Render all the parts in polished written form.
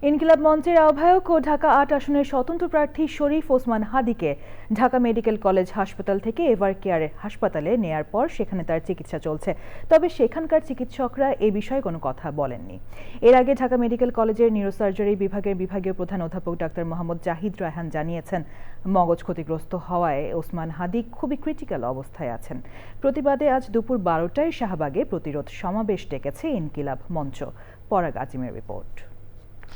ইনকিলাব মঞ্চের আহ্বায়ক ও ঢাকা ৮ আসনের স্বতন্ত্র প্রার্থী শরীফ ওসমান হাদিকে ঢাকা মেডিকেল কলেজ হাসপাতাল থেকে এভার কেয়ার হাসপাতালে নেয়ার পর সেখানে তার চিকিৎসা চলছে। তবে সেখানকার চিকিৎসকরা এ বিষয়ে কোনো কথা বলেননি। এর আগে ঢাকা মেডিকেল কলেজের নিউরোসার্জারি বিভাগের বিভাগীয় প্রধান অধ্যাপক ডাক্তার মোহাম্মদ জাহিদ রায়হান জানিয়েছেন, মগজ ক্ষতিগ্রস্ত হওয়ায় ওসমান হাদি খুবই ক্রিটিক্যাল অবস্থায় আছেন। প্রতিবাদে আজ দুপুর ১২টায় শাহবাগে প্রতিরোধ সমাবেশ ডেকেছে ইনকিলাব মঞ্চ। পরাগ আজিমের রিপোর্ট।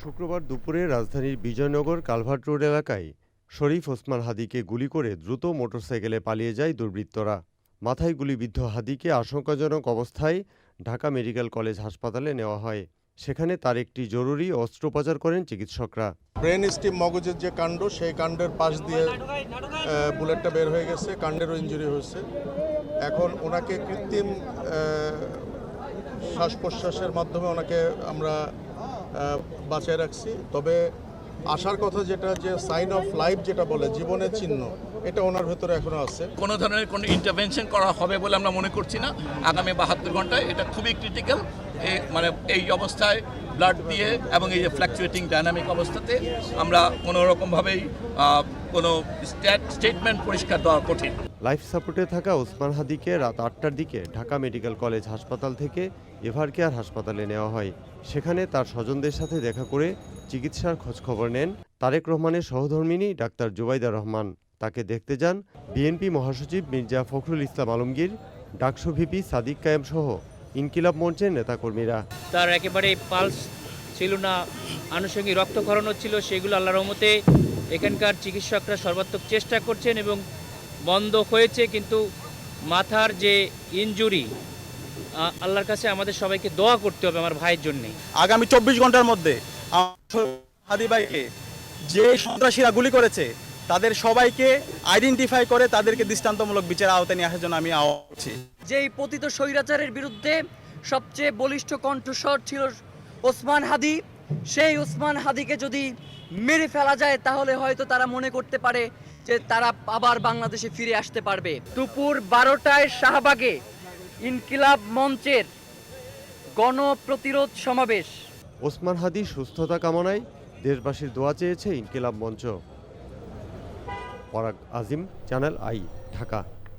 শুক্রবার দুপুরে রাজধানীর বিজয়নগর কালভার্ট রোড এলাকায় শরীফ ওসমান হাদিকে গুলি করে দ্রুত মোটরসাইকেলে পালিয়ে যায় দুর্বৃত্তরা। মাথায় গুলিবিদ্ধ হাদিকে আশঙ্কাজনক অবস্থায় ঢাকা মেডিকেল কলেজ হাসপাতালে নেওয়া হয়। সেখানে তার একটি জরুরি অস্ত্রোপচার করেন চিকিৎসকরা। ব্রেন স্টিম মগজের যে কাণ্ড, সেই কাণ্ডের পাশ দিয়ে বুলেটটা বের হয়ে গেছে, কাণ্ডেরও ইনজুরি হয়েছে। এখন ওনাকে কৃত্রিম শ্বাস প্রশ্বাসের মাধ্যমে ওনাকে আমরা বাঁচিয়ে রাখছি। তবে আসার কথা যেটা, যে সাইন অফ লাইফ যেটা বলে, জীবনের চিহ্ন, এটা ওনার ভেতরে এখনো আছে। কোনো ধরনের কোনো ইন্টারভেনশন করা হবে বলে আমরা মনে করছি না আগামী ৭২ ঘন্টায়। এটা খুবই ক্রিটিক্যাল। মানে এই অবস্থায় ব্লাড দিয়ে এবং এই যে ফ্ল্যাকচুয়েটিং ডাইনামিক অবস্থাতে আমরা কোনো রকমভাবেই কোনো স্টেটমেন্ট পরিষ্কার দেওয়া কঠিন। লাইফ সাপোর্টে থাকা ওসমান হাদিকে রাত ৮টার দিকে ঢাকা মেডিকেল কলেজ হাসপাতাল থেকে এভার কেয়ার হাসপাতালে নেওয়া হয়। সেখানে তার স্বজনদের সাথে দেখা করে চিকিৎসার খোঁজখবর নেন তারেক রহমানের সহধর্মিণী ডাক্তার জুবাইদা রহমান। তাকে দেখতে যান বিএনপি মহাসচিব মির্জা ফখরুল ইসলাম আলমগীর, ডাকসু ভিপি সাদিক কায়েম সহ ইনকিলাব মঞ্চের নেতাকর্মীরা। তার একেবারে পালস ছিল না, আনুষঙ্গিক রক্তক্ষরণ হচ্ছিল, সেগুলো আল্লাহর রহমতে এখানকার চিকিৎসকরা সর্বাত্মক চেষ্টা করছেন এবং বন্ধ হয়েছে। কিন্তু মাথার যে ইনজুরি, আল্লাহর কাছে আমাদের সবাইকে দোয়া করতে হবে আমার ভাইয়ের জন্যে। আগামী ২৪ ঘন্টার মধ্যে হাদি ভাইকে যে সন্ত্রাসীরা গুলি করেছে তাদের সবাইকে আইডেন্টিফাই করে তাদেরকে দৃষ্টান্তমূলক বিচারের আওতায় নিয়ে আসার জন্য আমি আহ্বান করছি। যেই পতিত স্বৈরাচারের বিরুদ্ধে সবচেয়ে বলিষ্ঠ কণ্ঠস্বর ছিল ওসমান হাদি, সেই ওসমান হাদিকে যদি মেরে ফেলা যায় তাহলে হয়তো তারা মনে করতে পারে যে তারা আবার বাংলাদেশে ফিরে আসতে পারবে। দুপুর ১২টায় শাহবাগে ইনকিলাব মঞ্চের গণপ্রতিরোধ সমাবেশ। ওসমান হাদির সুস্থতা কামনায় দেশবাসীর দোয়া চেয়েছে ইনকিলাব মঞ্চ। পরাগ আজিম, চ্যানেল আই, ঢাকা।